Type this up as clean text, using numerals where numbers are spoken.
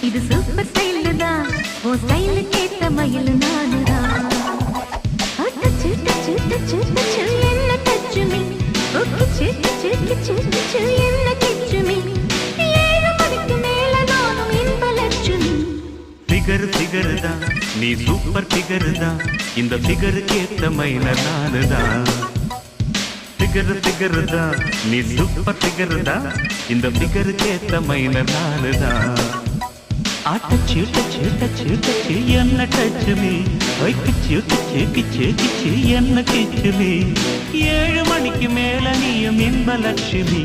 இது super style தான் ஓ style கேட்ட மயில் நானுதான் டச்சு டச்சு டச்சு டச்சு என்ன டச்சு மீ ஓ டச்சு டச்சு டச்சு என்ன டச்சு மீ 7 மணிக்கு மேல நானும் இன்ப லட்சுமி ஃபிகர் தான் நீ சூப்பர் ஃபிகர் தான் இந்த ஃபிகருக்கு ஏத்த மயில் நானுதான் ஃபிகர் தான் நீ சூப்பர் ஃபிகர் தான் இந்த ஃபிகருக்கு ஏத்த மயில் நானுதான் டச்சு டச்சு டச்சு டச்சு என்ன டச்சு மீ கிச்சு கிச்சு கிச்சு கிச்சு என்ன கிச்சு மீ 7 மணிக்கு மேல நீயும் இன்ப லட்சுமி